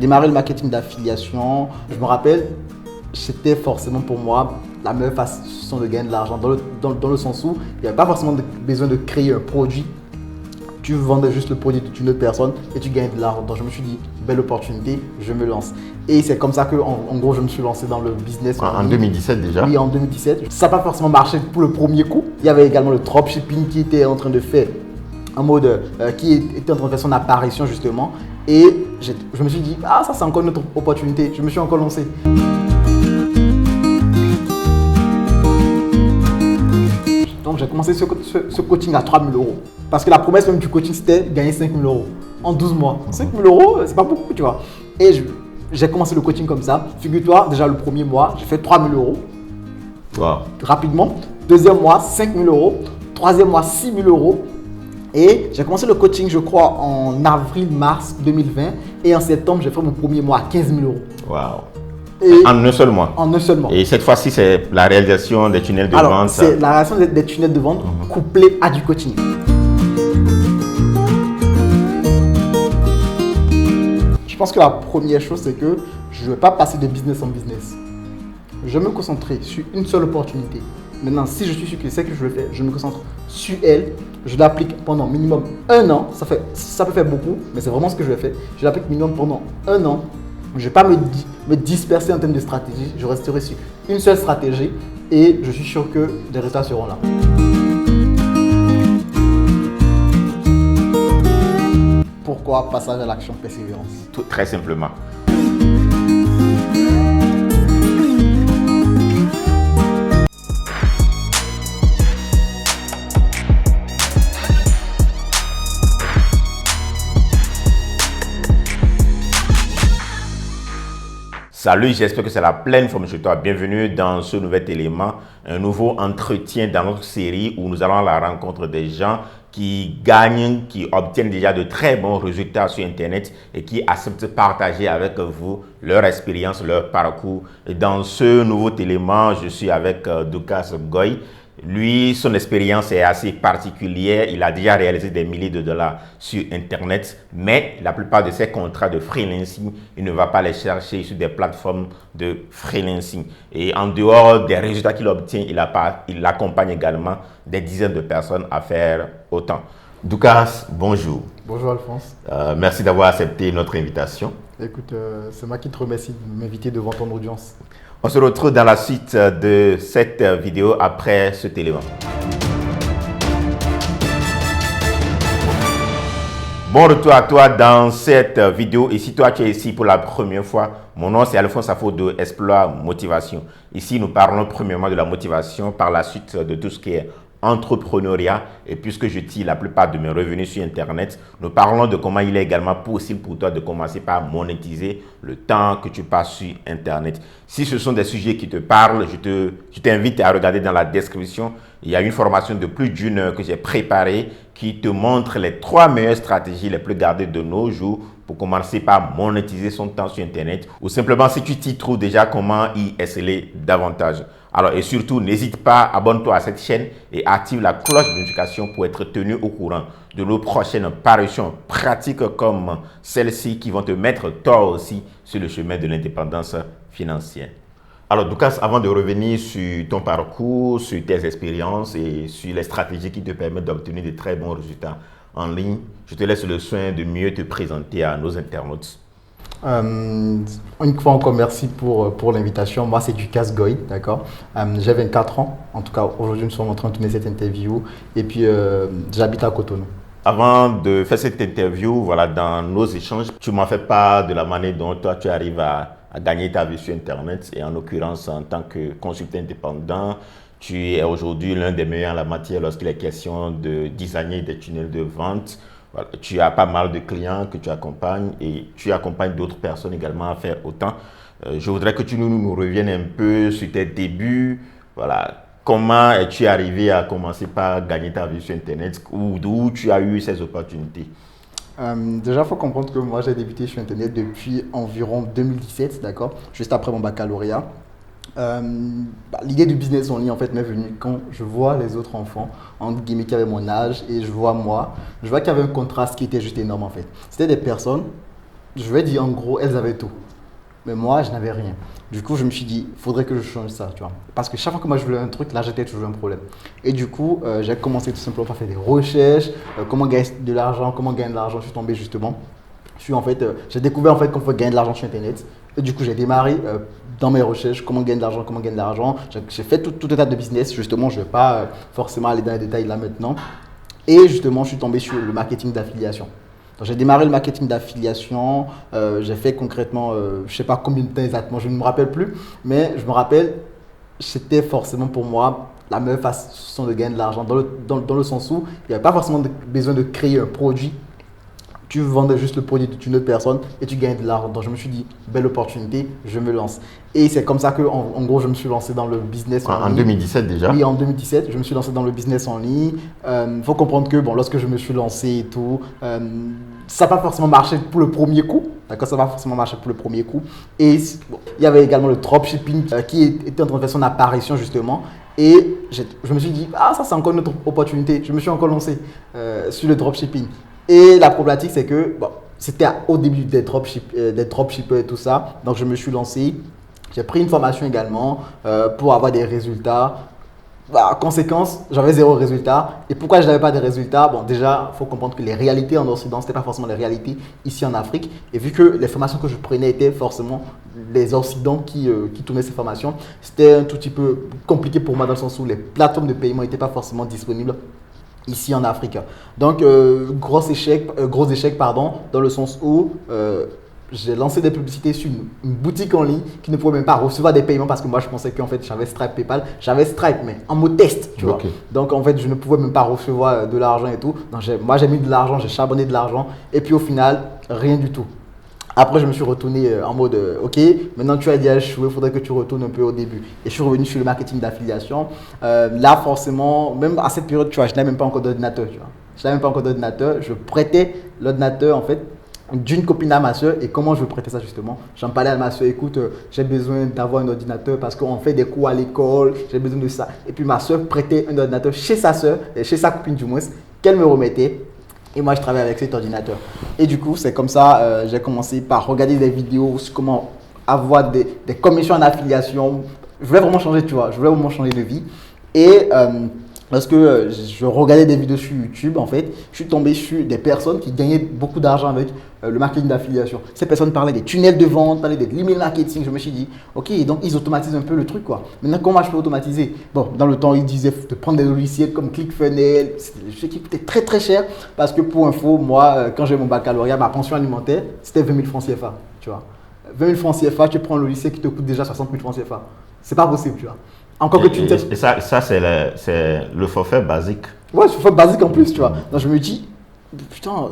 démarré le marketing d'affiliation. Je me rappelle, c'était forcément pour moi la meilleure façon de gagner de l'argent dans le sens où il n'y avait pas forcément besoin de créer un produit. Tu vendais juste le produit d'une autre personne et tu gagnes de l'argent. Donc je me suis dit, belle opportunité, je me lance. Et c'est comme ça que, en gros, je me suis lancé dans le business. En 2017 déjà? Oui, en 2017. Ça n'a pas forcément marché pour le premier coup. Il y avait également le dropshipping qui était en train de faire qui était en train de faire son apparition justement. Et je me suis dit, ça c'est encore une autre opportunité. Je me suis encore lancé. Donc j'ai commencé ce coaching à 3 000 €. Parce que la promesse même du coaching, c'était gagner 5 000 € en 12 mois. 5 000 €, c'est pas beaucoup, tu vois. Et j'ai commencé le coaching comme ça. Figure-toi, déjà le premier mois, j'ai fait 3 000 €. Wow. Rapidement. Deuxième mois, 5 000 €. Troisième mois, 6 000 €. Et j'ai commencé le coaching, je crois, en avril-mars 2020. Et en septembre, j'ai fait mon premier mois à 15 000 €. Wow. Et en un seul mois. En un seul mois. Et cette fois-ci, c'est la réalisation des tunnels de vente. C'est la réalisation des tunnels de vente couplés à du coaching. Je pense que la première chose, c'est que je ne vais pas passer de business en business. Je vais me concentrer sur une seule opportunité. Maintenant, si je suis sûr que c'est que je veux faire, je me concentre sur elle. Je l'applique pendant minimum 1 an. Ça peut faire beaucoup, mais c'est vraiment ce que je vais faire. Je l'applique minimum pendant 1 an. Je ne vais pas me disperser en termes de stratégie. Je resterai sur une seule stratégie et je suis sûr que les résultats seront là. Pourquoi passage à l'action, persévérance? Tout, très simplement. Salut, j'espère que c'est la pleine forme chez toi. Bienvenue dans ce nouvel élément, un nouveau entretien dans notre série où nous allons à la rencontre des gens qui gagnent, qui obtiennent déjà de très bons résultats sur Internet et qui acceptent de partager avec vous leur expérience, leur parcours. Et dans ce nouveau élément, je suis avec Doukas Goy. Lui, son expérience est assez particulière. Il a déjà réalisé des milliers de dollars sur Internet, mais la plupart de ses contrats de freelancing, il ne va pas les chercher sur des plateformes de freelancing. Et en dehors des résultats qu'il obtient, il accompagne également des dizaines de personnes à faire autant. Doukas, bonjour. Bonjour Alphonse. Merci d'avoir accepté notre invitation. Écoute, c'est moi qui te remercie de m'inviter devant ton audience. On se retrouve dans la suite de cette vidéo après cet élément. Bon retour à toi dans cette vidéo. Et si toi tu es ici pour la première fois, mon nom c'est Alphonse Safo de Exploit Motivation. Ici nous parlons premièrement de la motivation, par la suite de tout ce qui est entrepreneuriat. Et puisque je tire la plupart de mes revenus sur Internet, nous parlons de comment il est également possible pour toi de commencer par monétiser le temps que tu passes sur Internet. Si ce sont des sujets qui te parlent, je t'invite à regarder dans la description. Il y a une formation de plus d'une heure que j'ai préparée qui te montre les 3 meilleures stratégies les plus gardées de nos jours pour commencer par monétiser son temps sur Internet, ou simplement si tu t'y trouves déjà, comment y exceller davantage. Alors, et surtout, n'hésite pas, abonne-toi à cette chaîne et active la cloche de notification pour être tenu au courant de nos prochaines parutions pratiques comme celle-ci qui vont te mettre toi aussi sur le chemin de l'indépendance financière. Alors, Doukas, avant de revenir sur ton parcours, sur tes expériences et sur les stratégies qui te permettent d'obtenir de très bons résultats en ligne, je te laisse le soin de mieux te présenter à nos internautes. Une fois encore, merci pour l'invitation. Moi, c'est Doukas Goy, d'accord. J'ai 24 ans. En tout cas, aujourd'hui, nous sommes en train de tourner cette interview. Et puis, j'habite à Cotonou. Avant de faire cette interview, voilà, dans nos échanges, tu m'as fait part de la manière dont toi, tu arrives à gagner ta vie sur Internet. Et en l'occurrence, en tant que consultant indépendant, tu es aujourd'hui l'un des meilleurs en la matière lorsqu'il est question de designer des tunnels de vente. Voilà, tu as pas mal de clients que tu accompagnes et tu accompagnes d'autres personnes également à faire autant. Je voudrais que tu nous reviennes un peu sur tes débuts. Voilà, comment es-tu arrivé à commencer par gagner ta vie sur Internet ou d'où tu as eu ces opportunités? Déjà, il faut comprendre que moi, j'ai débuté sur Internet depuis environ 2017, d'accord, juste après mon baccalauréat. L'idée du business en ligne en fait m'est venue quand je vois les autres enfants entre guillemets qui avaient mon âge et je vois moi, je vois qu'il y avait un contraste qui était juste énorme en fait. C'était des personnes je vais dire en gros, elles avaient tout. Mais moi, je n'avais rien. Du coup, je me suis dit, il faudrait que je change ça, tu vois. Parce que chaque fois que moi je voulais un truc, là, j'étais toujours un problème. Et du coup, j'ai commencé tout simplement par faire des recherches, comment gagner de l'argent, comment gagner de l'argent. Je suis tombé justement. J'ai découvert en fait qu'on pouvait gagner de l'argent sur Internet. Et du coup, j'ai démarré dans mes recherches, comment gagner de l'argent, comment gagner de l'argent. J'ai fait tout un tas de business. Justement, je ne vais pas forcément aller dans les détails là maintenant. Et justement, je suis tombé sur le marketing d'affiliation. Donc, j'ai démarré le marketing d'affiliation. J'ai fait concrètement, je ne sais pas combien de temps exactement, je ne me rappelle plus. Mais je me rappelle, c'était forcément pour moi la meilleure façon de gagner de l'argent. Dans le sens où il n'y avait pas forcément besoin de créer un produit. Tu vendais juste le produit d'une autre personne et tu gagnes de l'argent. Donc je me suis dit, belle opportunité, je me lance. Et c'est comme ça que, en gros, je me suis lancé dans le business en ligne. En 2017 déjà? Oui, en 2017, je me suis lancé dans le business en ligne. Il faut comprendre que, bon, lorsque je me suis lancé et tout, ça n'a pas forcément marché pour le premier coup. D'accord, ça n'a pas forcément marché pour le premier coup. Et bon, il y avait également le dropshipping qui était en train de faire son apparition justement. Et je me suis dit, ah, ça c'est encore une autre opportunité. Je me suis encore lancé sur le dropshipping. Et la problématique, c'est que bon, c'était au début des dropshippers et tout ça. Donc, je me suis lancé. J'ai pris une formation également pour avoir des résultats. Bah, conséquence, j'avais 0 résultat. Et pourquoi je n'avais pas de résultats? Bon, déjà, il faut comprendre que les réalités en Occident, ce n'était pas forcément les réalités ici en Afrique. Et vu que les formations que je prenais étaient forcément les Occidents qui tournaient ces formations, c'était un tout petit peu compliqué pour moi dans le sens où les plateformes de paiement n'étaient pas forcément disponibles ici en Afrique. Donc, gros échec, dans le sens où j'ai lancé des publicités sur une boutique en ligne qui ne pouvait même pas recevoir des paiements parce que moi, je pensais qu'en fait, j'avais Stripe, PayPal. J'avais Stripe, mais en mode test, tu vois. Donc, en fait, je ne pouvais même pas recevoir de l'argent et tout. Donc, moi, j'ai mis de l'argent, j'ai charbonné de l'argent. Et puis, au final, rien du tout. Après, je me suis retourné en mode ok, maintenant tu as déjà échoué, il faudrait que tu retournes un peu au début. Et je suis revenu sur le marketing d'affiliation. Là, forcément, même à cette période, tu vois, je n'avais même pas encore d'ordinateur. Je n'avais même pas encore d'ordinateur. Je prêtais l'ordinateur en fait d'une copine à ma soeur. Et comment je prêtais ça justement? J'en parlais à ma soeur, écoute, j'ai besoin d'avoir un ordinateur parce qu'on fait des cours à l'école, j'ai besoin de ça. Et puis ma soeur prêtait un ordinateur chez sa soeur, chez sa copine du moins, qu'elle me remettait. Et moi, je travaille avec cet ordinateur. Et du coup, c'est comme ça, j'ai commencé par regarder des vidéos sur comment avoir des commissions en affiliation. Je voulais vraiment changer, tu vois. Je voulais vraiment changer de vie. Et lorsque je regardais des vidéos sur YouTube, en fait, je suis tombé sur des personnes qui gagnaient beaucoup d'argent avec le marketing d'affiliation. Ces personnes parlaient des tunnels de vente, parlaient des email marketing. Je me suis dit, ok, donc ils automatisent un peu le truc, quoi. Maintenant, comment je peux automatiser? Bon, dans le temps, ils disaient de prendre des logiciels comme ClickFunnels. C'était des choses qui coûtaient très très cher parce que pour info, moi, quand j'ai eu mon baccalauréat, ma pension alimentaire, c'était 20 000 francs CFA, tu vois. 20 000 francs CFA, tu prends un logiciel qui te coûte déjà 60 000 francs CFA. C'est pas possible, tu vois. Encore que tu et ça c'est le forfait basique. Ouais, c'est le forfait basique en plus, tu vois. Donc je me dis, putain,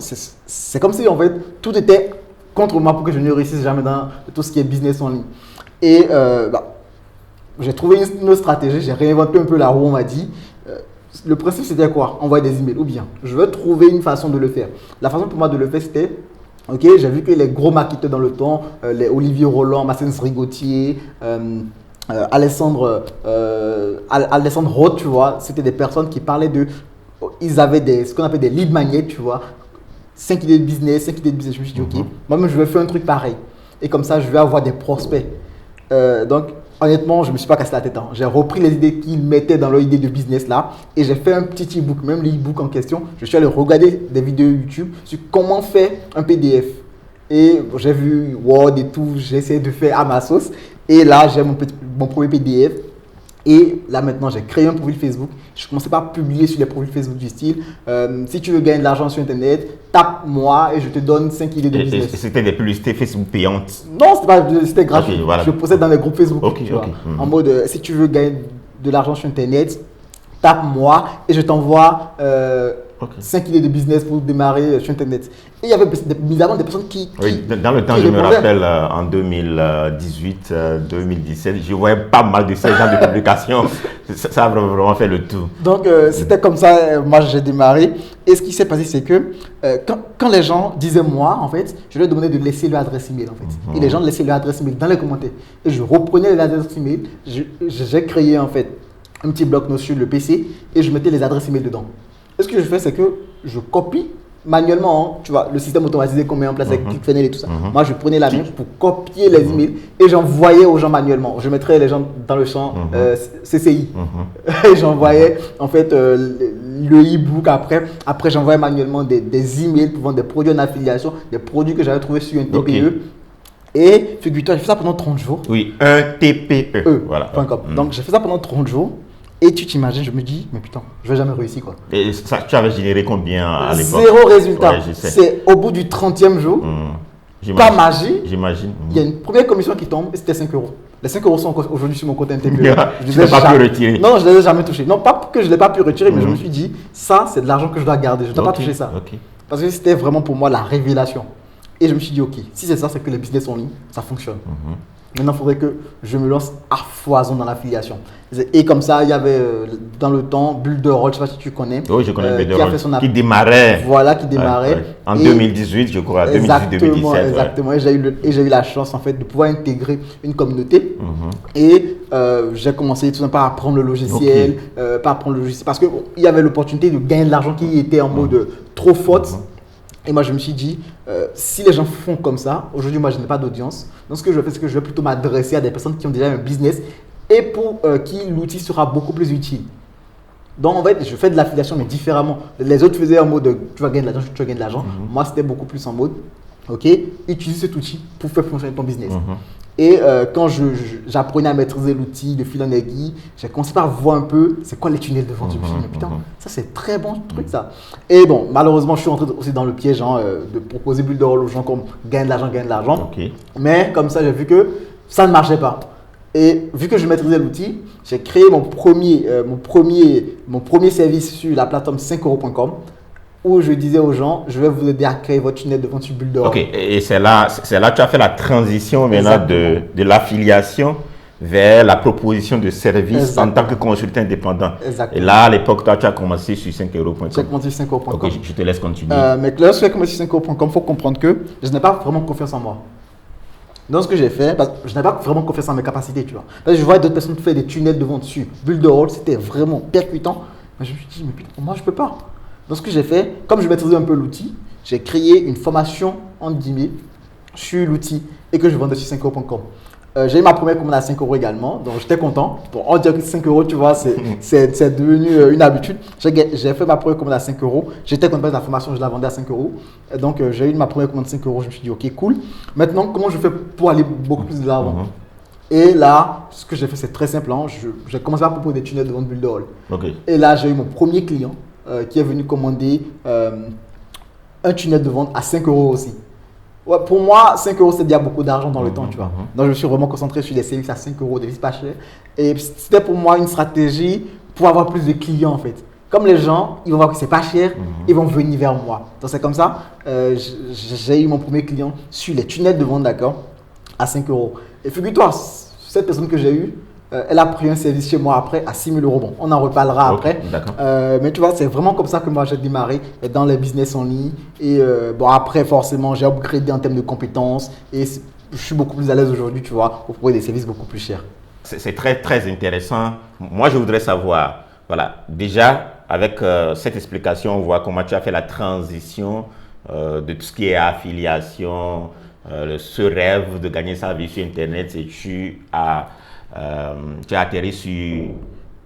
c'est comme si en fait tout était contre moi pour que je ne réussisse jamais dans tout ce qui est business en ligne. Et j'ai trouvé une autre stratégie, j'ai réinventé un peu la roue, on m'a dit. Le principe c'était quoi? Envoyer des emails ou bien je veux trouver une façon de le faire. La façon pour moi de le faire c'était, ok, j'ai vu que les gros marketeurs dans le temps, les Olivier Roland, Massens Rigotier, Alessandre Roth, tu vois, c'était des personnes qui parlaient ils avaient ce qu'on appelle des lead magnets, tu vois, 5 idées de business, 5 idées de business. Je me suis dit, ok, moi-même je vais faire un truc pareil. Et comme ça, je vais avoir des prospects. Donc, honnêtement, je ne me suis pas cassé la tête. J'ai repris les idées qu'ils mettaient dans leur idée de business là et j'ai fait un petit e-book, même l'e-book en question. Je suis allé regarder des vidéos YouTube sur comment faire un PDF. Et j'ai vu Word et tout, j'ai essayé de faire à ma sauce. Et là, j'ai mon premier PDF. Et là, maintenant, j'ai créé un profil Facebook. Je commençais par publier sur les profils Facebook du style si tu veux gagner de l'argent sur Internet, tape-moi et je te donne 5 idées de business. Et c'était des publicités Facebook payantes? Non, c'était gratuit. Okay, voilà. Je possède dans les groupes Facebook. En mode, si tu veux gagner de l'argent sur Internet, tape-moi et je t'envoie 5 idées de business pour démarrer sur Internet. Et il y avait évidemment des personnes qui dans le temps, je me rappelle, en 2018, 2017, je voyais pas mal de ces genres de publications. Ça a vraiment fait le tout. Donc, c'était comme ça, moi j'ai démarré. Et ce qui s'est passé, c'est que quand les gens disaient moi, en fait, je leur demandais de laisser leur adresse email, en fait. Et les gens laissaient leur adresse email dans les commentaires. Et je reprenais l'adresse email, j'ai créé, en fait, un petit bloc-notes sur le PC et je mettais les adresses email dedans. Et ce que je fais, c'est que je copie manuellement, hein, tu vois, le système automatisé qu'on met en place avec ClickFunnels et tout ça. Moi, je prenais la main pour copier les emails et j'envoyais aux gens manuellement. Je mettrais les gens dans le champ CCI. Et j'envoyais en fait le e-book après. Après, j'envoyais manuellement des emails pour vendre des produits en affiliation, des produits que j'avais trouvés sur un TPE. Et figure-toi, j'ai fait ça pendant 30 jours. Oui, un TPE. Voilà. Donc, j'ai fait ça pendant 30 jours. Et tu t'imagines, je me dis, mais putain, je vais jamais réussir quoi. Et ça, tu avais généré combien à l'époque? Zéro résultat. Ouais, c'est au bout du 30e jour, pas magie. J'imagine. Il y a une première commission qui tombe et c'était 5 euros. Les 5 euros sont aujourd'hui sur mon compte MTPE. Je ne l'ai pas pu retirer. Non, je ne les ai jamais touchés. Non, pas que je ne l'ai pas pu retirer, mais je me suis dit, ça, c'est de l'argent que je dois garder. Je ne dois pas toucher ça. Parce que c'était vraiment pour moi la révélation. Et je me suis dit, ok, si c'est ça, c'est que les business en ligne, ça fonctionne. Maintenant, il faudrait que je me lance à foison dans l'affiliation. Et comme ça, il y avait dans le temps Bulle de Rôle, je ne sais pas si tu connais. Oui, je connais Bulle de Rôle. Qui démarrait. Voilà, qui démarrait. En 2018, je crois, 2018-2017. Exactement. Et j'ai eu la chance en fait de pouvoir intégrer une communauté. Et j'ai commencé tout simplement à apprendre le logiciel. Parce qu'il y avait l'opportunité de gagner de l'argent qui était en mode trop forte. Et moi, je me suis dit, si les gens font comme ça, aujourd'hui, moi, je n'ai pas d'audience. Donc, ce que je vais faire, c'est que je vais plutôt m'adresser à des personnes qui ont déjà un business et pour qui l'outil sera beaucoup plus utile. Donc, en fait, je fais de l'affiliation, mais différemment. Les autres faisaient en mode, tu vas gagner de l'argent, tu vas gagner de l'argent. Moi, c'était beaucoup plus en mode, ok, utilise cet outil pour faire fonctionner ton business. Et quand j'apprenais à maîtriser l'outil de fil en aiguille, j'ai commencé par voir un peu c'est quoi les tunnels de vente. Je me suis dit, mais putain, ça c'est très bon truc ça. Et bon, malheureusement, je suis entré aussi dans le piège de proposer Bulle de Rôle aux gens comme gagne de l'argent. Mais comme ça, j'ai vu que ça ne marchait pas. Et vu que je maîtrisais l'outil, j'ai créé mon premier service sur la plateforme 5euros.com. Où je disais aux gens, je vais vous aider à créer votre tunnel de vente sur Bulle de Rôle. Ok, et c'est là que tu as fait la transition maintenant de l'affiliation vers la proposition de service en tant que consultant indépendant. Et là, à l'époque, toi, tu as commencé sur 5euros.com. J'ai commencé sur 5euros.com. Ok, je te laisse continuer. Mais lorsque j'ai commencé sur 5euros.com, il faut comprendre que je n'ai pas vraiment confiance en moi. Donc, ce que j'ai fait, parce que je n'ai pas vraiment confiance en mes capacités, tu vois. Parce que je voyais d'autres personnes faire des tunnels de vente sur Bulle de Rôle, c'était vraiment percutant. Mais je me suis dit, mais putain, moi, je ne peux pas. Donc, ce que j'ai fait, comme je maîtrisais un peu l'outil, j'ai créé une formation en 10 000 sur l'outil et que je vendais sur 5euros.com. J'ai eu ma première commande à 5 euros également, donc j'étais content. Bon, on dirait que 5 euros, tu vois, c'est devenu une habitude. J'ai fait ma première commande à 5 euros. J'étais content de la formation, je la vendais à 5 euros. Donc, j'ai eu ma première commande à 5 euros. Je me suis dit, ok, cool. Maintenant, comment je fais pour aller beaucoup plus de l'avant? Et là, ce que j'ai fait, c'est très simple. Hein. J'ai commencé à proposer des tunnels de vente Bulle de Rôle. Et là, j'ai eu mon premier client qui est venu commander un tunnel de vente à 5 euros aussi. Ouais, pour moi, 5 euros, c'est déjà beaucoup d'argent dans le temps, tu vois. Donc, je me suis vraiment concentré sur des services à 5 euros, des services pas chers. Et c'était pour moi une stratégie pour avoir plus de clients, en fait. Comme les gens, ils vont voir que c'est pas cher, ils vont venir vers moi. Donc, c'est comme ça, j'ai eu mon premier client sur les tunnels de vente, d'accord, à 5 euros. Et figure-toi, cette personne que j'ai eue, elle a pris un service chez moi après à 6 000 euros. Bon, on en reparlera après. Mais tu vois, c'est vraiment comme ça que moi j'ai démarré dans les business en ligne. Et bon, après, forcément, j'ai upgradé en termes de compétences. Et je suis beaucoup plus à l'aise aujourd'hui, tu vois, pour trouver des services beaucoup plus chers. C'est très, très intéressant. Moi, je voudrais savoir, voilà, déjà, avec cette explication, on voit comment tu as fait la transition de tout ce qui est affiliation, ce rêve de gagner sa vie sur Internet, et tu as atterri sur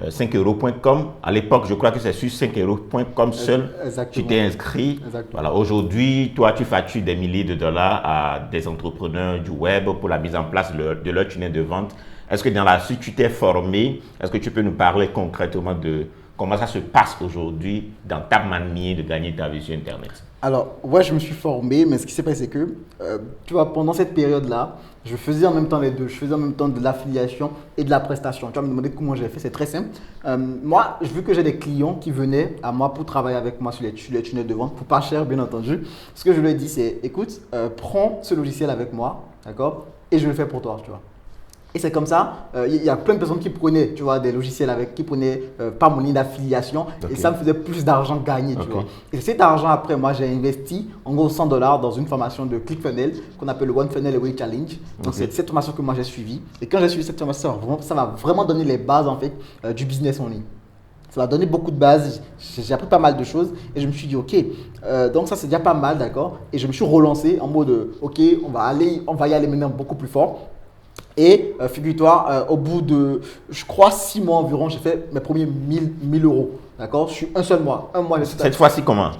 5euros.com. À l'époque, je crois que c'est sur 5euros.com seul. Tu t'es inscrit. Voilà. Aujourd'hui, toi, tu factures des milliers de dollars à des entrepreneurs du web pour la mise en place de leur tunnel de vente. Est-ce que dans la suite, tu t'es formé? Est-ce que tu peux nous parler concrètement de comment ça se passe aujourd'hui dans ta manière de gagner ta vie sur Internet? Alors, ouais, je me suis formé, mais ce qui s'est passé, c'est que, tu vois, pendant cette période-là, je faisais en même temps les deux. Je faisais en même temps de l'affiliation et de la prestation. Tu vas me demander comment j'ai fait, c'est très simple. Moi, vu que j'ai des clients qui venaient à moi pour travailler avec moi sur les tunnels de vente, pour pas cher, bien entendu, ce que je leur ai dit, c'est, écoute, prends ce logiciel avec moi, d'accord, et je le fais pour toi, tu vois. Et c'est comme ça, il y a plein de personnes qui prenaient, tu vois, des logiciels qui prenaient pas mon ligne d'affiliation et ça me faisait plus d'argent gagné, tu vois. Et cet argent, après, moi, j'ai investi en gros $100 dans une formation de ClickFunnels qu'on appelle le One Funnel Away Challenge. Donc, c'est cette formation que moi, j'ai suivie. Et quand j'ai suivi cette formation, ça m'a vraiment donné les bases, en fait, du business en ligne. Ça m'a donné beaucoup de bases. J'ai appris pas mal de choses et je me suis dit, ok, donc ça c'est déjà pas mal, d'accord. Et je me suis relancé en mode, ok, on va y aller maintenant beaucoup plus fort. Et figure-toi, au bout de, je crois, 6 mois environ, j'ai fait mes premiers 1000 euros. D'accord. Sur un seul mois. Un mois, Cette fois-ci, comment?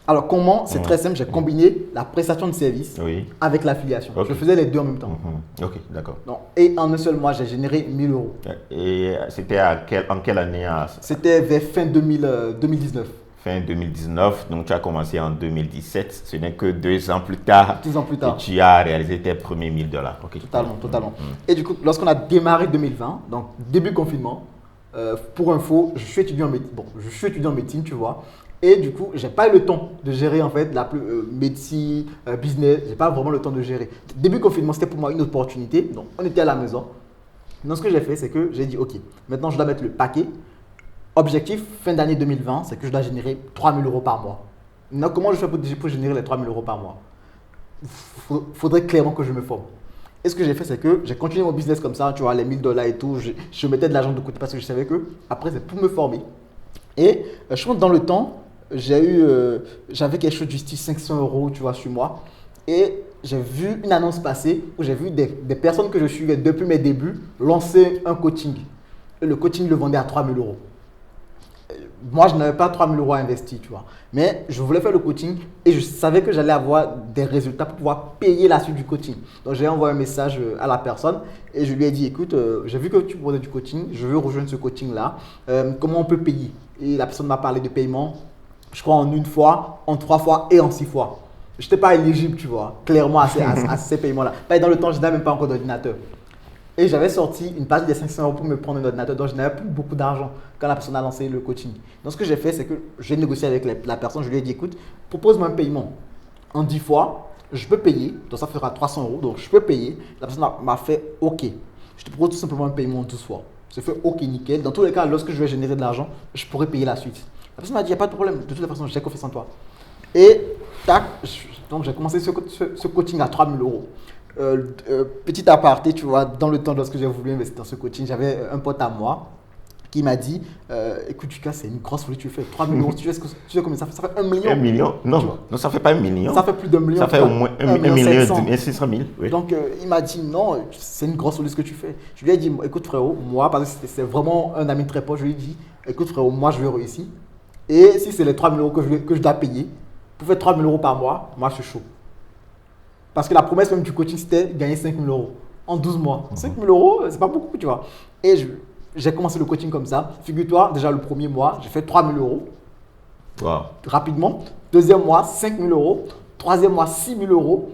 Alors, comment? C'est très simple. J'ai combiné la prestation de service avec l'affiliation. Okay. Je faisais les deux en même temps. Ok, d'accord. Et en un seul mois, j'ai généré 1000 euros. Et c'était en quelle année? C'était vers fin 2019. Fin 2019, donc tu as commencé en 2017. Ce n'est que 2 ans plus tard, 2 ans plus tard que tu as réalisé tes premiers 1000 dollars. Okay. Totalement. Et du coup, lorsqu'on a démarré 2020, donc début confinement, pour info, je suis étudiant en médecine, tu vois. Et du coup, j'ai pas eu le temps de gérer en fait médecine, business. J'ai pas vraiment le temps de gérer. Début confinement, c'était pour moi une opportunité. Donc, on était à la maison. Donc, ce que j'ai fait, c'est que j'ai dit, ok, maintenant je dois mettre le paquet. Objectif, fin d'année 2020, c'est que je dois générer 3 000 euros par mois. Maintenant, comment je fais pour générer les 3 000 euros par mois? Il faudrait clairement que je me forme. Et ce que j'ai fait, c'est que j'ai continué mon business comme ça, tu vois, les 1000 dollars et tout. Je mettais de l'argent de côté parce que je savais que après, c'est pour me former. Et je pense que dans le temps, j'avais quelque chose du style 500 euros, tu vois, sur moi. Et j'ai vu une annonce passer où j'ai vu des personnes que je suivais depuis mes débuts lancer un coaching. Et le coaching le vendait à 3 000 euros. Moi, je n'avais pas 3 000 euros à investir, tu vois. Mais je voulais faire le coaching et je savais que j'allais avoir des résultats pour pouvoir payer la suite du coaching. Donc, j'ai envoyé un message à la personne et je lui ai dit, écoute, j'ai vu que tu prenais du coaching, je veux rejoindre ce coaching-là. Comment on peut payer? Et la personne m'a parlé de paiement, je crois en 1 fois, en 3 fois et en 6 fois. Je n'étais pas éligible, tu vois, clairement à ces paiements-là. Dans le temps, je n'avais même pas encore d'ordinateur. Et j'avais sorti une partie des 500 euros pour me prendre un ordinateur, donc je n'avais plus beaucoup d'argent quand la personne a lancé le coaching. Donc ce que j'ai fait, c'est que j'ai négocié avec la personne, je lui ai dit, écoute, propose-moi un paiement en 10 fois, je peux payer, donc ça fera 300 euros, donc je peux payer. La personne m'a fait OK. Je te propose tout simplement un paiement en 12 fois. Je fais OK, nickel. Dans tous les cas, lorsque je vais générer de l'argent, je pourrai payer la suite. La personne m'a dit, il n'y a pas de problème, de toute façon, j'ai confiance en toi. Et tac, donc j'ai commencé ce coaching à 3 000 euros. Petit aparté, tu vois, dans le temps lorsque j'ai voulu investir dans ce coaching, j'avais un pote à moi qui m'a dit, écoute Lucas, c'est une grosse folie, tu fais 3 000 euros, tu sais combien ça fait? Ça fait 1 million. 1 million? Non, ça fait pas 1 million. Ça fait plus d'1 million. Ça fait au moins 1 million et 600 000. Oui. Donc il m'a dit, non, c'est une grosse folie ce que tu fais. Je lui ai dit, écoute frérot, moi, parce que c'est vraiment un ami très proche, je lui ai dit, écoute frérot, moi je veux réussir. Et si c'est les 3 000 euros que je dois payer, pour faire 3 000 euros par mois, moi je suis chaud. Parce que la promesse même du coaching, c'était gagner 5 000 euros en 12 mois. 5 000 euros, c'est pas beaucoup, tu vois. Et j'ai commencé le coaching comme ça. Figure-toi, déjà le premier mois, j'ai fait 3 000 euros. Wow. Rapidement. Deuxième mois, 5 000 euros. Troisième mois, 6 000 euros.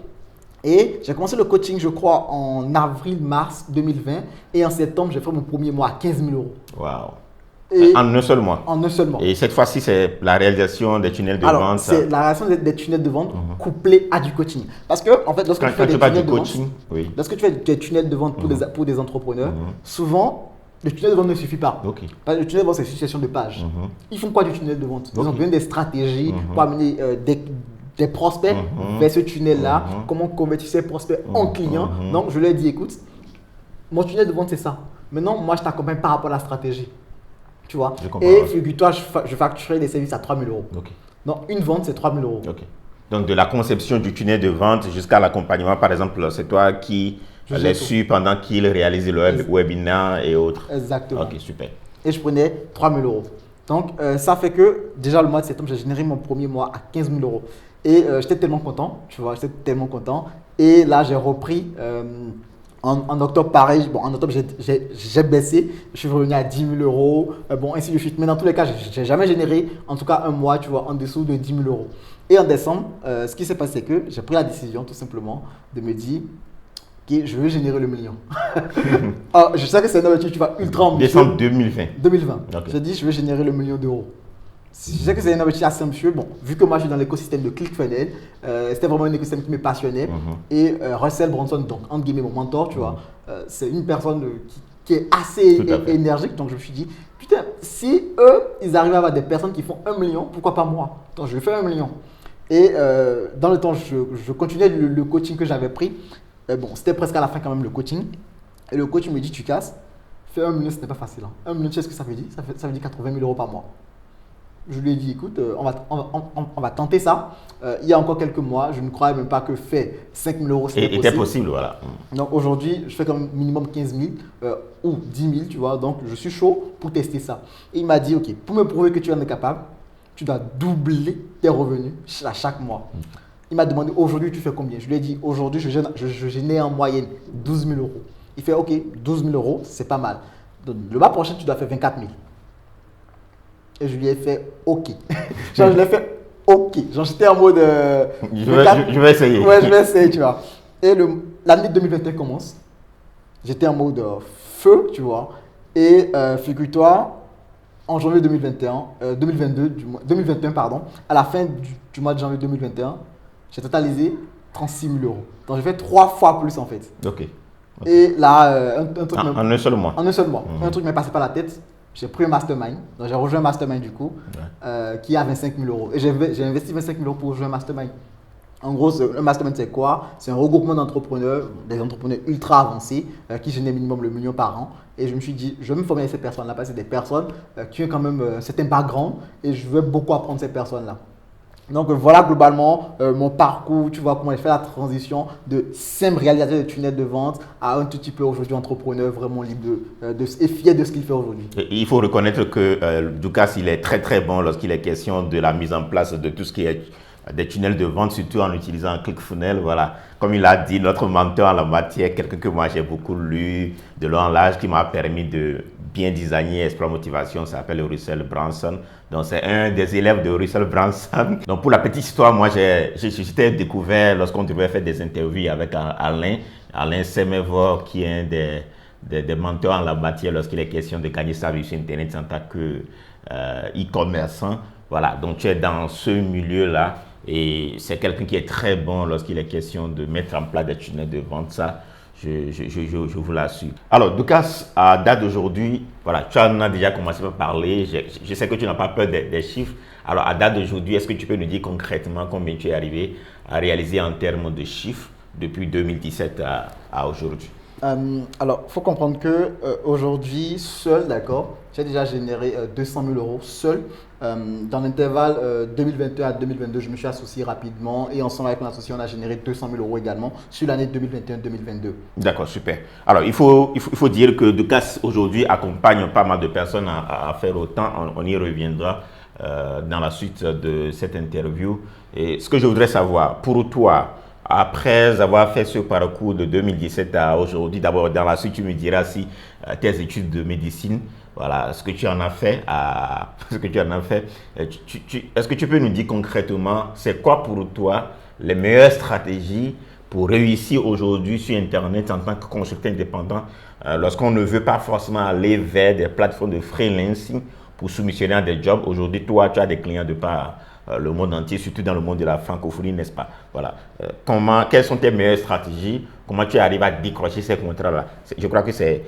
Et j'ai commencé le coaching, je crois, en avril-mars 2020. Et en septembre, j'ai fait mon premier mois à 15 000 euros. Wow. Et en un seul mois. En un seul mois. Et cette fois-ci, c'est la réalisation des tunnels de vente. C'est la réalisation des tunnels de vente couplés à du coaching. Parce que, en fait, lorsque tu fais des tunnels de vente, lorsque tu fais des tunnels de vente pour des entrepreneurs, souvent, le tunnel de vente ne suffit pas. Parce que le tunnel de vente, c'est une succession de pages. Ils font quoi du tunnel de vente? Ils ont besoin des stratégies pour amener des prospects vers ce tunnel-là. Comment convertir ces prospects en clients. Donc, je leur ai dit, écoute, mon tunnel de vente, c'est ça. Maintenant, moi, je t'accompagne par rapport à la stratégie. Tu vois. Et figure-toi, je facturais des services à 3 000 euros. Donc, une vente, c'est 3 000 euros. Donc, de la conception du tunnel de vente jusqu'à l'accompagnement, par exemple, c'est toi qui les suis pendant qu'ils réalisent le webinaire et autres. Exactement. Ok, super. Et je prenais 3 000 euros. Donc, ça fait que déjà le mois de septembre, j'ai généré mon premier mois à 15 000 euros. Et j'étais tellement content, tu vois, j'étais tellement content. Et là, j'ai repris. En octobre, pareil, bon, en octobre, j'ai baissé, je suis revenu à 10 000 euros, bon, ainsi de suite. Mais dans tous les cas, je n'ai jamais généré, en tout cas un mois, tu vois, en dessous de 10 000 euros. Et en décembre, ce qui s'est passé, c'est que j'ai pris la décision, tout simplement, de me dire que je veux générer le million. Je sais que c'est un objectif, tu vois, ultra ambitieux. Décembre 2020. 2020. J'ai dit, je veux générer le million d'euros. Je sais que c'est un objectif assez ambitieux. Bon, vu que moi je suis dans l'écosystème de ClickFunnels, c'était vraiment un écosystème qui me passionnait. Et Russell Brunson, donc entre guillemets mon mentor, tu vois, c'est une personne qui est assez énergique. Donc je me suis dit, putain, si eux, ils arrivent à avoir des personnes qui font 1 million, pourquoi pas moi? Donc je vais faire 1 million. Et dans le temps, je continuais le coaching que j'avais pris. Bon, c'était presque à la fin quand même le coaching. Et le coach me dit, tu casses. Faire 1 million, ce n'est pas facile. 1 million, tu sais ce que ça veut dire? Ça veut dire 80 000 euros par mois. Je lui ai dit, écoute, on va tenter ça. Il y a encore quelques mois, je ne croyais même pas que faire 5 000 euros, c'était Était possible, voilà. Donc aujourd'hui, je fais comme minimum 15 000 ou 10 000, tu vois. Donc je suis chaud pour tester ça. Et il m'a dit, ok, pour me prouver que tu en es capable, tu dois doubler tes revenus à chaque mois. Il m'a demandé, aujourd'hui, tu fais combien? Je lui ai dit, aujourd'hui, je génère en moyenne 12 000 euros. Il fait, ok, 12 000 euros, c'est pas mal. Donc, le mois prochain, tu dois faire 24 000. Et je lui ai fait OK. Genre, je l'ai fait OK. Genre, j'étais en mode. Je vais essayer. Ouais, je vais essayer, tu vois. Et l'année 2021 commence. J'étais en mode feu, tu vois. Et figure-toi, en janvier 2021, pardon, à la fin du mois de janvier 2021, j'ai totalisé 36 000 euros. Donc, j'ai fait 3 fois plus en fait. Ok. Et là, un truc. En un seul mois. En un seul mois. Un truc m'est passé par la tête. J'ai pris un mastermind, donc j'ai rejoint un mastermind du coup, qui a 25 000 euros. Et j'ai investi 25 000 euros pour rejoindre un mastermind. En gros, un mastermind c'est quoi? C'est un regroupement d'entrepreneurs, des entrepreneurs ultra avancés, qui génèrent minimum le million par an. Et je me suis dit, je vais me former avec ces personnes-là, parce que c'est des personnes qui ont quand même un certain background, et je veux beaucoup apprendre de ces personnes-là. Donc voilà globalement mon parcours, tu vois comment j'ai fait la transition de simple réalisateur de tunnel de vente à un tout petit peu aujourd'hui entrepreneur vraiment libre et fier de ce qu'il fait aujourd'hui. Il faut reconnaître que Doukas, il est très très bon lorsqu'il est question de la mise en place de tout ce qui est des tunnels de vente, surtout en utilisant ClickFunnels. Voilà. Comme il a dit, notre mentor en la matière, quelqu'un que moi j'ai beaucoup lu de long en large, qui m'a permis de bien designer Exploit Motivation, ça s'appelle Russell Branson. Donc c'est un des élèves de Russell Branson. Donc pour la petite histoire, moi j'étais découvert lorsqu'on devait faire des interviews avec Alain Semevor, qui est un des mentors en la matière lorsqu'il est question de gagner sa vie sur Internet en tant que e-commerçant. Voilà, donc tu es dans ce milieu-là et c'est quelqu'un qui est très bon lorsqu'il est question de mettre en place des tunnels de vente. Ça, je vous l'assure. Alors, Doukas, à date d'aujourd'hui, voilà, tu en as déjà commencé à parler. Je sais que tu n'as pas peur des chiffres. Alors, à date d'aujourd'hui, est-ce que tu peux nous dire concrètement combien tu es arrivé à réaliser en termes de chiffres depuis 2017 à aujourd'hui? Alors, il faut comprendre que aujourd'hui, seul, d'accord, j'ai déjà généré 200 000 euros seul. Dans l'intervalle 2021 à 2022, je me suis associé rapidement et ensemble avec mon associé, on a généré 200 000 euros également sur l'année 2021-2022. D'accord, super. Alors, il faut dire que Doukas aujourd'hui accompagne pas mal de personnes à faire autant. On y reviendra dans la suite de cette interview. Et ce que je voudrais savoir, pour toi, après avoir fait ce parcours de 2017 à aujourd'hui, d'abord dans la suite, tu me diras si tes études de médecine, voilà, ce que tu en as fait, est-ce que tu peux nous dire concrètement, c'est quoi pour toi les meilleures stratégies pour réussir aujourd'hui sur Internet en tant que consultant indépendant lorsqu'on ne veut pas forcément aller vers des plateformes de freelancing pour soumissionner à des jobs? Aujourd'hui, toi, tu as des clients de par le monde entier, surtout dans le monde de la francophonie, n'est-ce pas? Voilà. Quelles sont tes meilleures stratégies? Comment tu arrives à décrocher ces contrats-là? Je crois que c'est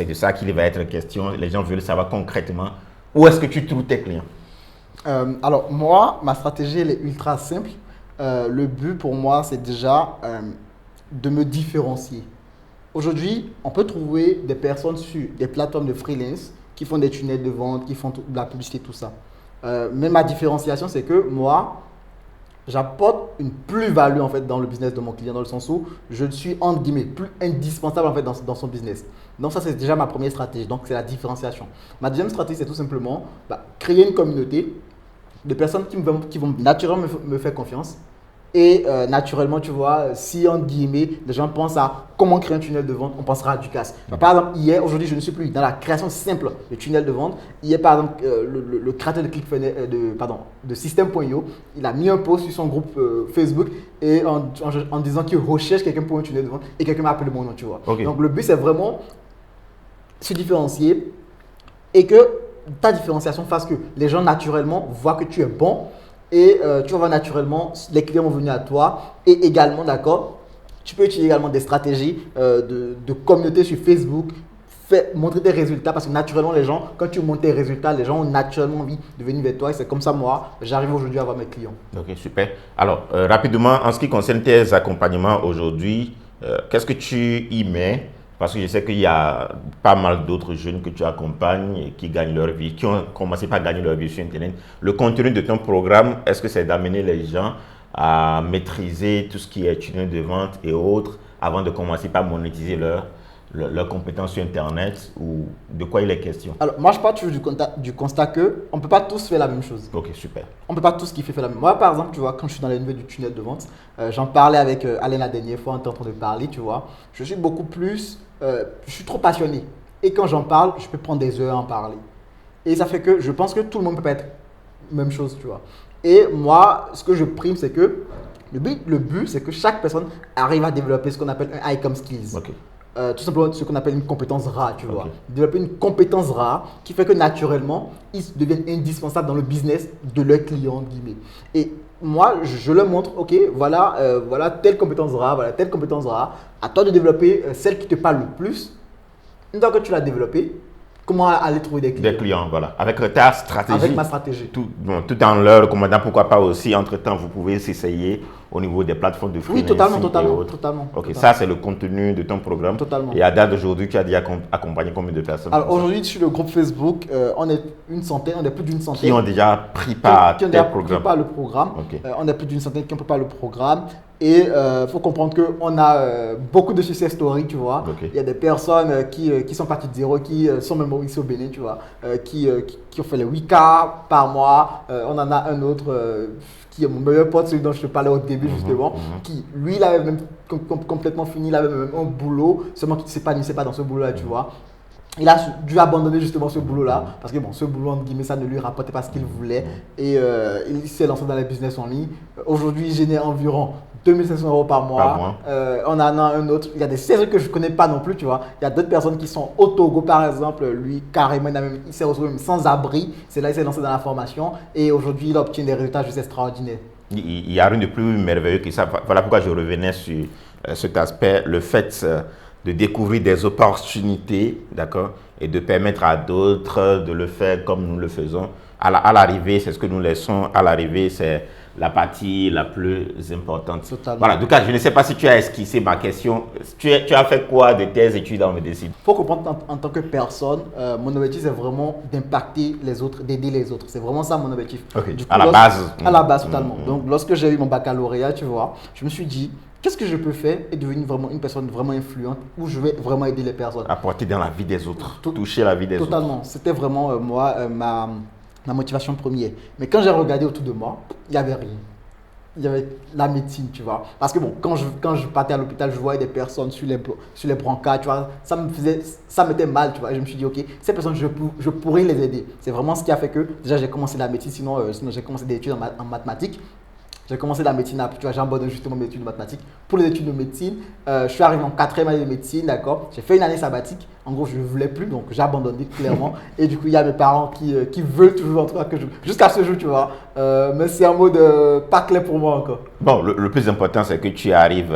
de ça qu'il va être question. Les gens veulent savoir concrètement où est-ce que tu trouves tes clients. Alors moi, ma stratégie elle est ultra simple. Le but pour moi, c'est déjà de me différencier. Aujourd'hui, on peut trouver des personnes sur des plateformes de freelance qui font des tunnels de vente, qui font de la publicité, tout ça. Mais ma différenciation, c'est que moi, j'apporte une plus-value en fait dans le business de mon client, dans le sens où je suis entre guillemets plus indispensable en fait dans son business. Donc ça, c'est déjà ma première stratégie. Donc c'est la différenciation. Ma deuxième stratégie, c'est tout simplement créer une communauté de personnes qui vont naturellement me faire confiance. Et naturellement, tu vois, si en guillemets, les gens pensent à comment créer un tunnel de vente, on pensera à Doukas. Par exemple, aujourd'hui, je ne suis plus dans la création simple de tunnel de vente. Hier, par exemple, le créateur de ClickFunnels, de System.io, il a mis un post sur son groupe Facebook et en disant qu'il recherche quelqu'un pour un tunnel de vente et quelqu'un m'a appelé mon nom, tu vois. Okay. Donc, le but, c'est vraiment se différencier et que ta différenciation fasse que les gens naturellement voient que tu es bon. Et tu vas voir naturellement, les clients vont venir à toi. Et également, d'accord, tu peux utiliser également des stratégies de communauté sur Facebook. Montrer tes résultats parce que naturellement, les gens, quand tu montres tes résultats, les gens ont naturellement envie de venir vers toi. Et c'est comme ça, moi, j'arrive aujourd'hui à avoir mes clients. Ok, super. Alors, rapidement, en ce qui concerne tes accompagnements aujourd'hui, qu'est-ce que tu y mets Parce que je sais qu'il y a pas mal d'autres jeunes que tu accompagnes et qui gagnent leur vie, qui ont commencé par gagner leur vie sur Internet. Le contenu de ton programme, est-ce que c'est d'amener les gens à maîtriser tout ce qui est tunnel de vente et autres avant de commencer par monétiser leurs compétences sur Internet, ou de quoi il est question? Alors, moi, je pars toujours du constat qu'on ne peut pas tous faire la même chose. Ok, super. On ne peut pas tous kiffer faire la même. Moi, par exemple, tu vois, quand je suis dans les niveaux du tunnel de vente, j'en parlais avec Alain la dernière fois, on était en train de parler, tu vois. Je suis beaucoup plus, je suis trop passionné. Et quand j'en parle, je peux prendre des heures à en parler. Et ça fait que je pense que tout le monde ne peut pas être même chose, tu vois. Et moi, ce que je prime, c'est que le but, c'est que chaque personne arrive à développer ce qu'on appelle un ICOM skills. Ok. Tout simplement ce qu'on appelle une compétence rare, tu vois. Développer une compétence rare qui fait que naturellement, ils deviennent indispensables dans le business de leurs clients, guillemets. Et moi, je leur montre, ok, voilà, voilà telle compétence rare, voilà telle compétence rare. À toi de développer celle qui te parle le plus. Une fois que tu l'as développée, comment aller trouver des clients? Des clients, voilà. Avec ta stratégie. Avec ma stratégie. Tout en leur recommandant, pourquoi pas aussi, entre-temps, vous pouvez s'essayer au niveau des plateformes de freelancing. Oui, totalement. Ok, ça c'est le contenu de ton programme. Totalement. Et à date d'aujourd'hui, tu as déjà accompagné combien de personnes? Alors aujourd'hui, sur le groupe Facebook, on est une centaine, on est plus d'une centaine. Qui ont déjà pris part à le programme. Okay. On est plus d'une centaine qui ont pris part le programme. Et il faut comprendre qu'on a beaucoup de success stories, tu vois. Okay. Il y a des personnes qui sont parties de zéro, qui sont même ici au Bénin, tu vois, qui ont fait les 8K par mois. On en a un autre qui est mon meilleur pote, celui dont je te parlais au début justement, qui lui, il avait même complètement fini, il avait même un boulot, seulement qu'il ne s'épanouissait pas dans ce boulot-là, tu vois. Il a dû abandonner justement ce boulot-là parce que bon, ce boulot, entre guillemets, ça ne lui rapportait pas ce qu'il voulait et il s'est lancé dans les business en ligne. Aujourd'hui, il génère environ 2500 € par mois. On en a un autre. Il y a des séries que je ne connais pas non plus, tu vois. Il y a d'autres personnes qui sont au Togo, par exemple. Lui, carrément, il s'est retrouvé même sans abri. C'est là qu'il s'est lancé dans la formation et aujourd'hui, il obtient des résultats juste extraordinaires. Il n'y a rien de plus merveilleux que ça. Voilà pourquoi je revenais sur cet aspect, le fait de découvrir des opportunités, d'accord, et de permettre à d'autres de le faire comme nous le faisons. À l'arrivée, c'est ce que nous laissons. À l'arrivée, c'est la partie la plus importante. Totalement. Voilà, donc je ne sais pas si tu as esquissé ma question. Tu as fait quoi de tes études en médecine? Il faut comprendre en tant que personne, mon objectif c'est vraiment d'impacter les autres, d'aider les autres. C'est vraiment ça mon objectif. Okay. Du coup, à la base. À la base, totalement. Donc lorsque j'ai eu mon baccalauréat, tu vois, je me suis dit, qu'est-ce que je peux faire et devenir vraiment une personne vraiment influente où je vais vraiment aider les personnes. Apporter dans la vie des autres, toucher la vie des autres. Totalement. C'était vraiment ma motivation première. Mais quand j'ai regardé autour de moi, il n'y avait rien. Il y avait la médecine, tu vois. Parce que bon, quand je partais à l'hôpital, je voyais des personnes sur les brancards, tu vois. Ça m'était mal, tu vois. Et je me suis dit, ok, ces personnes, je pourrais les aider. C'est vraiment ce qui a fait que déjà j'ai commencé la médecine, sinon j'ai commencé des études en mathématiques. J'ai commencé la médecine, tu vois, j'ai abandonné justement mes études de mathématiques pour les études de médecine. Je suis arrivé en 4e année de médecine, d'accord. J'ai fait une année sabbatique. En gros, je ne voulais plus, donc j'ai abandonné clairement. Et du coup, il y a mes parents qui veulent toujours, en tout cas, jusqu'à ce jour, tu vois. Mais c'est un mode pas clair pour moi encore. Bon, le plus important, c'est que tu arrives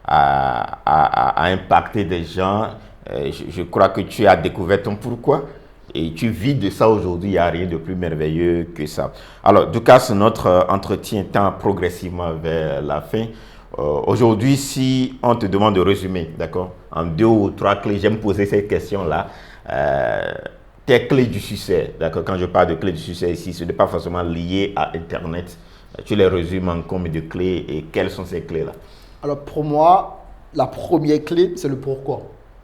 à impacter des gens. Je crois que tu as découvert ton pourquoi. Et tu vis de ça aujourd'hui, il n'y a rien de plus merveilleux que ça. Alors, Doukas, notre entretien tend progressivement vers la fin. Aujourd'hui, si on te demande de résumer, d'accord, en 2 ou 3 clés, j'aime poser cette question-là. Tes clés du succès, d'accord, quand je parle de clés du succès ici, ce n'est pas forcément lié à Internet. Tu les résumes en combien de clés et quelles sont ces clés-là? Alors, pour moi, la première clé, c'est le pourquoi.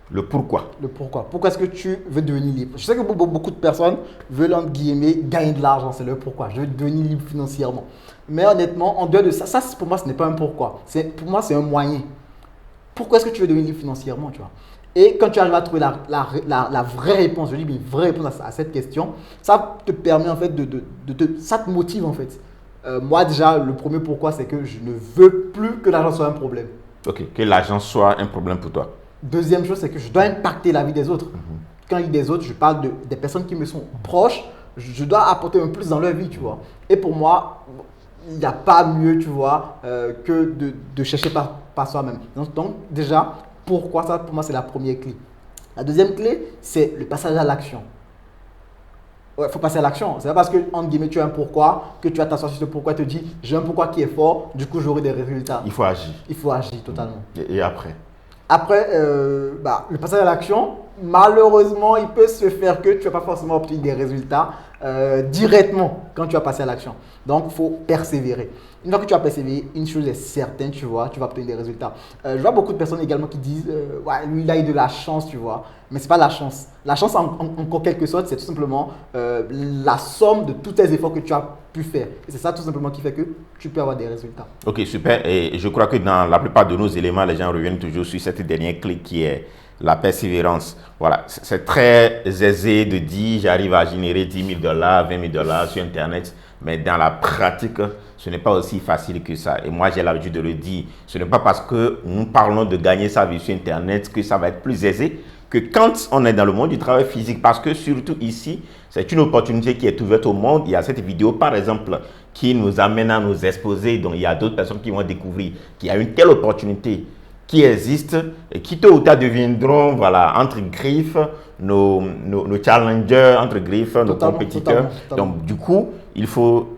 Le pourquoi. Le pourquoi. Pourquoi est-ce que tu veux devenir libre? Je sais que beaucoup de personnes veulent, entre guillemets, gagner de l'argent. C'est le pourquoi. Je veux devenir libre financièrement. Mais honnêtement, en dehors de ça, pour moi, ce n'est pas un pourquoi. Pour moi, c'est un moyen. Pourquoi est-ce que tu veux devenir libre financièrement, tu vois? Et quand tu arrives à trouver la vraie réponse, je dis une vraie réponse à cette question, ça te permet en fait ça te motive en fait. Moi déjà, le premier pourquoi, c'est que je ne veux plus que l'argent soit un problème. Ok, que l'argent soit un problème pour toi. Deuxième chose, c'est que je dois impacter la vie des autres. Quand il dit des autres, je parle des personnes qui me sont proches. Je dois apporter un plus dans leur vie, tu vois. Et pour moi, il n'y a pas mieux, tu vois, que de chercher par soi-même. Donc déjà, pourquoi ça, pour moi, c'est la première clé. La deuxième clé, c'est le passage à l'action. Ouais, il faut passer à l'action. C'est pas parce que, entre guillemets, tu as un pourquoi que tu vas t'asseoir sur ce pourquoi et te dis j'ai un pourquoi qui est fort, du coup, j'aurai des résultats. Il faut agir. Il faut agir totalement. Et après? Après, le passage à l'action, malheureusement, il peut se faire que tu ne vas pas forcément obtenir des résultats directement quand tu vas passer à l'action. Donc, il faut persévérer. Une fois que tu as persévéré, une chose est certaine, tu vois, tu vas obtenir des résultats. Je vois beaucoup de personnes également qui disent ouais, lui, il a eu de la chance, tu vois. Mais ce n'est pas la chance. La chance, en quelque sorte, c'est tout simplement la somme de tous tes efforts que tu as pu faire. Et c'est ça tout simplement qui fait que tu peux avoir des résultats. Ok, super. Et je crois que dans la plupart de nos éléments, les gens reviennent toujours sur cette dernière clé qui est la persévérance. Voilà, c'est très aisé de dire j'arrive à générer 10 000 $, 20 000 $ sur Internet, mais dans la pratique, ce n'est pas aussi facile que ça. Et moi, j'ai l'habitude de le dire. Ce n'est pas parce que nous parlons de gagner sa vie sur Internet que ça va être plus aisé que quand on est dans le monde du travail physique. Parce que surtout ici, c'est une opportunité qui est ouverte au monde. Il y a cette vidéo, par exemple, qui nous amène à nous exposer. Donc, il y a d'autres personnes qui vont découvrir qu'il y a une telle opportunité qui existent et qui tôt ou tard deviendront, voilà, entre griffes, nos challengers, entre griffes, nos compétiteurs. Totalement. Donc, du coup, il faut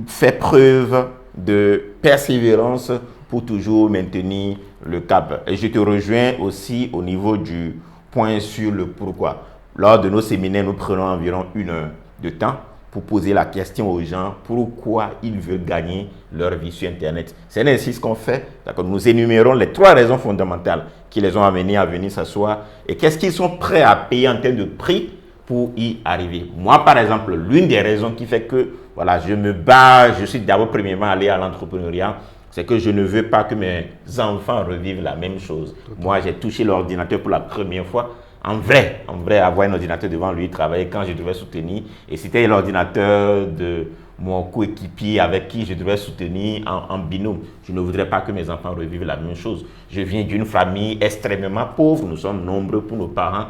faire preuve de persévérance pour toujours maintenir le cap. Et je te rejoins aussi au niveau du point sur le pourquoi. Lors de nos séminaires, nous prenons environ 1 heure de temps pour poser la question aux gens pourquoi ils veulent gagner leur vie sur Internet. C'est ainsi ce qu'on fait. Nous énumérons les 3 raisons fondamentales qui les ont amenés à venir s'asseoir et qu'est-ce qu'ils sont prêts à payer en termes de prix pour y arriver. Moi, par exemple, l'une des raisons qui fait que voilà, je me bats, je suis d'abord premièrement allé à l'entrepreneuriat, c'est que je ne veux pas que mes enfants revivent la même chose. Moi, j'ai touché l'ordinateur pour la première fois. En vrai, avoir un ordinateur devant lui, travailler quand je devais soutenir. Et c'était l'ordinateur de mon coéquipier avec qui je devais soutenir en binôme. Je ne voudrais pas que mes enfants revivent la même chose. Je viens d'une famille extrêmement pauvre. Nous sommes nombreux pour nos parents.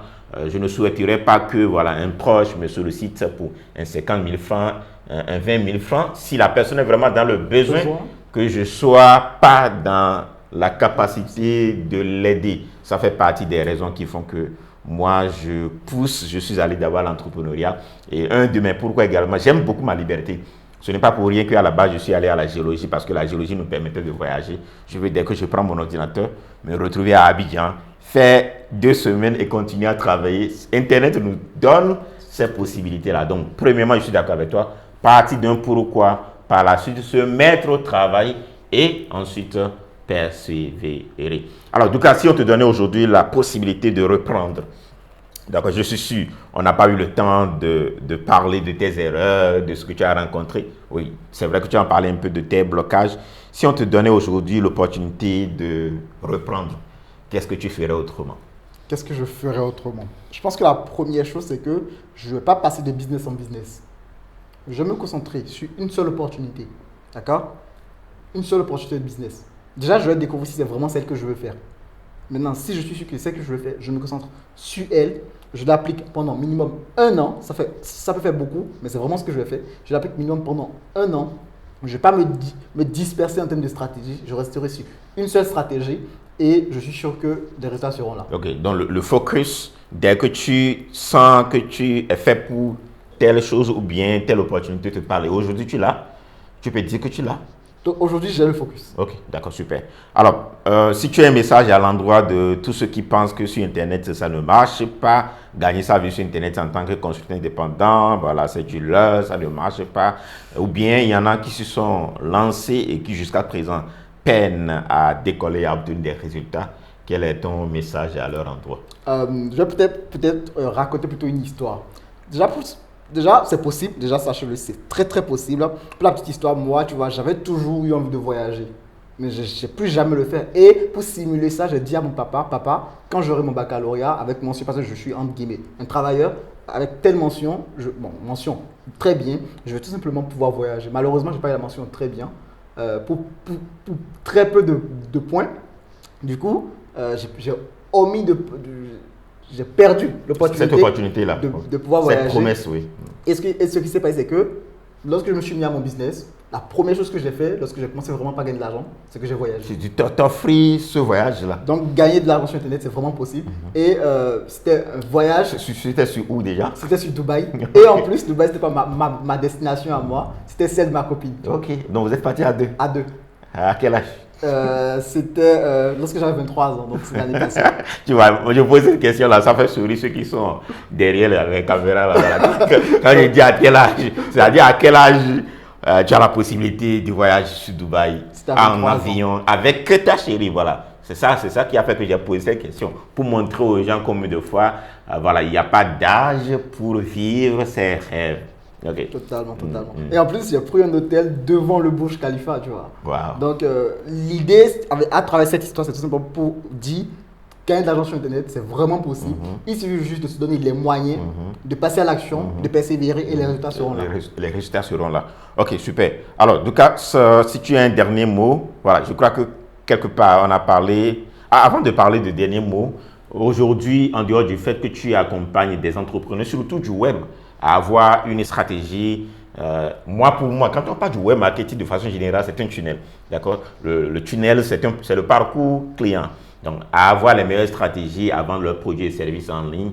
Je ne souhaiterais pas que voilà, un proche me sollicite pour un 50 000 francs, un 20 000 francs. Si la personne est vraiment dans le besoin, que je ne sois pas dans la capacité de l'aider. Ça fait partie des raisons qui font que moi, je suis allé d'abord à l'entrepreneuriat. Et un de mes pourquoi également, j'aime beaucoup ma liberté. Ce n'est pas pour rien qu'à la base, je suis allé à la géologie parce que la géologie nous permettait de voyager. Je veux dire que je prends mon ordinateur, me retrouver à Abidjan, faire 2 semaines et continuer à travailler. Internet nous donne ces possibilités-là. Donc, premièrement, je suis d'accord avec toi. Partir d'un pourquoi, par la suite, se mettre au travail et ensuite persévérer. Alors, du coup, si on te donnait aujourd'hui la possibilité de reprendre, d'accord, je suis sûr, on n'a pas eu le temps de parler de tes erreurs, de ce que tu as rencontré. Oui, c'est vrai que tu as parlé un peu de tes blocages. Si on te donnait aujourd'hui l'opportunité de reprendre, qu'est-ce que tu ferais autrement? Qu'est-ce que je ferais autrement? Je pense que la première chose, c'est que je ne vais pas passer de business en business. Je vais me concentrer sur une seule opportunité. D'accord? Une seule opportunité de business. Déjà, je vais découvrir si c'est vraiment celle que je veux faire. Maintenant, si je suis sûr que c'est celle que je veux faire, je me concentre sur elle. Je l'applique pendant minimum 1 an. Ça peut faire beaucoup, mais c'est vraiment ce que je vais faire. Je l'applique minimum pendant 1 an. Je ne vais pas me disperser en termes de stratégie. Je resterai sur une seule stratégie et je suis sûr que les résultats seront là. Ok, donc le focus, dès que tu sens que tu es fait pour telle chose ou bien telle opportunité te parle. Aujourd'hui, tu l'as. Tu peux dire que tu l'as. Aujourd'hui, j'ai le focus. Ok, d'accord, super. Alors, si tu as un message à l'endroit de tous ceux qui pensent que sur Internet, ça ne marche pas, gagner sa vie sur Internet en tant que consultant indépendant, voilà, c'est du leurre, ça ne marche pas. Ou bien, il y en a qui se sont lancés et qui, jusqu'à présent, peinent à décoller, à obtenir des résultats. Quel est ton message à leur endroit? Je vais peut-être raconter plutôt une histoire. Déjà, c'est possible. Déjà, sachez-le, c'est très, très possible. Pour la petite histoire, moi, tu vois, j'avais toujours eu envie de voyager. Mais je n'ai plus jamais le faire. Et pour simuler ça, j'ai dit à mon papa, quand j'aurai mon baccalauréat, avec mention, parce que je suis, entre guillemets, un travailleur, avec telle mention, mention très bien, je vais tout simplement pouvoir voyager. Malheureusement, je n'ai pas eu la mention très bien, pour très peu de points. Du coup, j'ai perdu cette opportunité-là de pouvoir voyager. Cette promesse, oui. Et ce qui s'est passé, c'est que lorsque je me suis mis à mon business, la première chose que j'ai fait, lorsque j'ai commencé vraiment à gagner de l'argent, c'est que j'ai voyagé. Tu t'offres ce voyage-là. Donc, gagner de l'argent sur Internet, c'est vraiment possible. Et c'était un voyage. C'était sur où déjà? C'était sur Dubaï. Et en plus, Dubaï, c'était pas ma destination à moi, c'était celle de ma copine. Ok, donc vous êtes partis à 2? À 2. À quel âge? C'était lorsque j'avais 23 ans, donc c'est l'année passée. Tu vois, moi, je pose cette question-là, ça fait sourire ceux qui sont derrière la caméra. Là. Quand je dis à quel âge, c'est-à-dire à quel âge tu as la possibilité de voyager sur Dubaï en avion avec ta chérie, voilà. C'est ça qui a fait que j'ai posé cette question, pour montrer aux gens combien de fois, voilà, il n'y a pas d'âge pour vivre ses rêves. Okay. Totalement. Et en plus, j'ai pris un hôtel devant le Burj Khalifa, tu vois. Wow. Donc, l'idée, à travers cette histoire, c'est tout simplement pour dire gagner de l'argent sur Internet, c'est vraiment possible. Il suffit juste de se donner les moyens de passer à l'action, de persévérer et les résultats seront là. Les résultats seront là. Ok, super. Alors, Doukas, si tu as un dernier mot, voilà, je crois que quelque part, on a parlé, avant de parler de dernier mot, aujourd'hui, en dehors du fait que tu accompagnes des entrepreneurs, surtout du web, à avoir une stratégie. Pour moi, quand on parle du web marketing de façon générale, c'est un tunnel. D'accord? Le tunnel, c'est le parcours client. Donc, à avoir les meilleures stratégies avant leur produit et services en ligne.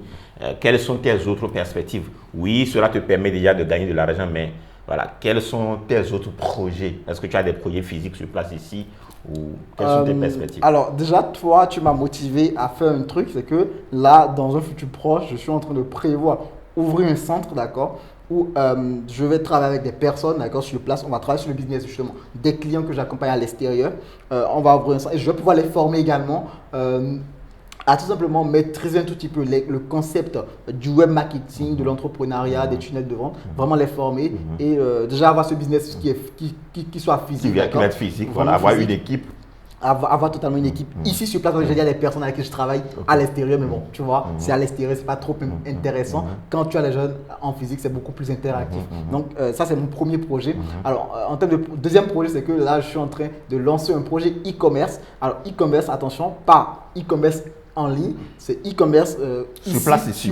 Quelles sont tes autres perspectives? Oui, cela te permet déjà de gagner de l'argent, mais voilà, quels sont tes autres projets? Est-ce que tu as des projets physiques sur place ici ou quelles sont tes perspectives? Alors, déjà, toi, tu m'as motivé à faire un truc, c'est que là, dans un futur proche, je suis en train de prévoir ouvrir un centre, d'accord, où je vais travailler avec des personnes, d'accord, sur place. On va travailler sur le business, justement, des clients que j'accompagne à l'extérieur. On va ouvrir un centre et je vais pouvoir les former également à tout simplement maîtriser un tout petit peu le concept du web marketing, de l'entrepreneuriat, des tunnels de vente, vraiment les former et déjà avoir ce business qui soit physique. Qui va être physique, voilà, avoir une équipe. Avoir totalement une équipe. Ici sur place, j'ai déjà des personnes avec qui je travaille à l'extérieur, mais bon, tu vois, c'est à l'extérieur, c'est pas trop intéressant. Quand tu as les jeunes en physique, c'est beaucoup plus interactif. Donc ça, c'est mon premier projet. Alors, en termes de deuxième projet, c'est que là, je suis en train de lancer un projet e-commerce. Alors, e-commerce, attention, pas e-commerce en ligne, c'est e-commerce sur place ici.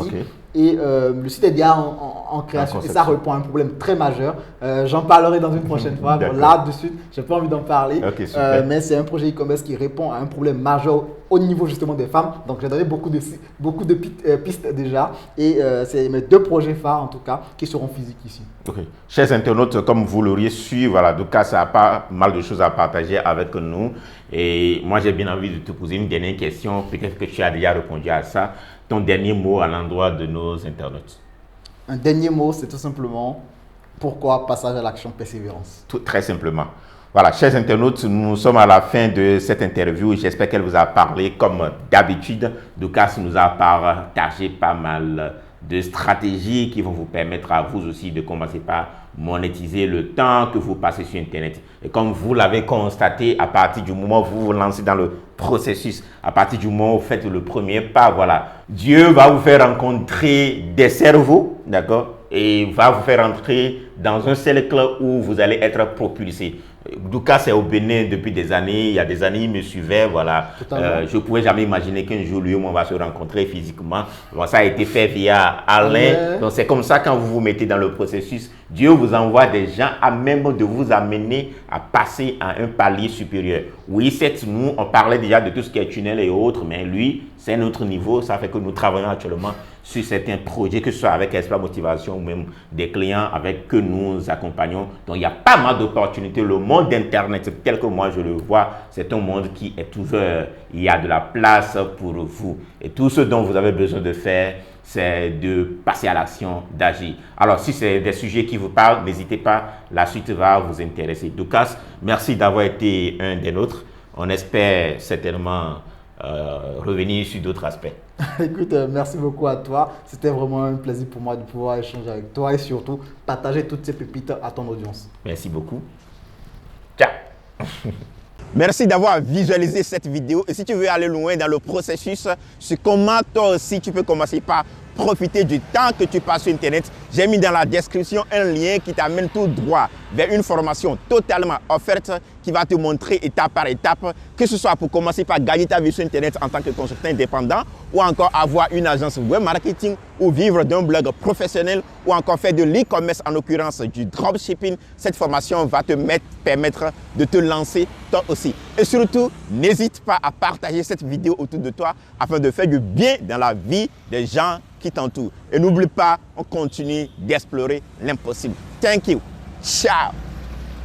Okay. Et le site est déjà en création et ça répond à un problème très majeur. J'en parlerai dans une prochaine fois. Bon, là, de suite, je n'ai pas envie d'en parler. Okay, mais c'est un projet e-commerce qui répond à un problème majeur au niveau justement des femmes. Donc, j'ai donné beaucoup de pistes déjà. Et c'est mes deux projets phares en tout cas qui seront physiques ici. Okay. Chers internautes, comme vous l'auriez su, voilà, Doukas ça a pas mal de choses à partager avec nous. Et moi, j'ai bien envie de te poser une dernière question. Peut-être que tu as déjà répondu à ça. Ton dernier mot à l'endroit de nos internautes. Un dernier mot, c'est tout simplement pourquoi passage à l'action, persévérance. Très simplement. Voilà, chers internautes, nous sommes à la fin de cette interview. J'espère qu'elle vous a parlé comme d'habitude. Doukas nous a partagé pas mal de stratégies qui vont vous permettre à vous aussi de commencer par monétiser le temps que vous passez sur Internet. Et comme vous l'avez constaté, à partir du moment où vous vous lancez dans le processus, à partir du moment où vous faites le premier pas, voilà, Dieu va vous faire rencontrer des cerveaux, d'accord, et va vous faire entrer dans un cercle où vous allez être propulsé. Doukas est au Bénin depuis des années. Il y a des années, il me suivait. Voilà. Je ne pouvais jamais imaginer qu'un jour, lui et moi, on va se rencontrer physiquement. Bon, ça a été fait via Alain. Donc, c'est comme ça, quand vous vous mettez dans le processus, Dieu vous envoie des gens à même de vous amener à passer à un palier supérieur. Oui, certes, nous, on parlait déjà de tout ce qui est tunnel et autres, mais lui, c'est notre niveau. Ça fait que nous travaillons actuellement sur certains projets, que ce soit avec Expert Motivation ou même des clients avec que nous accompagnons. Donc, il y a pas mal d'opportunités. Le monde d'Internet, tel que moi je le vois, c'est un monde qui est ouvert. Il y a de la place pour vous. Et tout ce dont vous avez besoin de faire, c'est de passer à l'action, d'agir. Alors, si c'est des sujets qui vous parlent, n'hésitez pas, la suite va vous intéresser. Doukas, merci d'avoir été un des nôtres. On espère certainement revenir sur d'autres aspects. Écoute, merci beaucoup à toi. C'était vraiment un plaisir pour moi de pouvoir échanger avec toi et surtout partager toutes ces pépites à ton audience. Merci beaucoup. Ciao. Merci d'avoir visualisé cette vidéo. Et si tu veux aller loin dans le processus, sur comment toi aussi tu peux commencer par profiter du temps que tu passes sur Internet, j'ai mis dans la description un lien qui t'amène tout droit vers une formation totalement offerte qui va te montrer étape par étape, que ce soit pour commencer par gagner ta vie sur Internet en tant que consultant indépendant ou encore avoir une agence web marketing ou vivre d'un blog professionnel ou encore faire de l'e-commerce, en l'occurrence du dropshipping. Cette formation va te permettre de te lancer toi aussi. Et surtout, n'hésite pas à partager cette vidéo autour de toi afin de faire du bien dans la vie des gens qui t'entourent. Et n'oublie pas, on continue d'explorer l'impossible. Thank you. Ciao.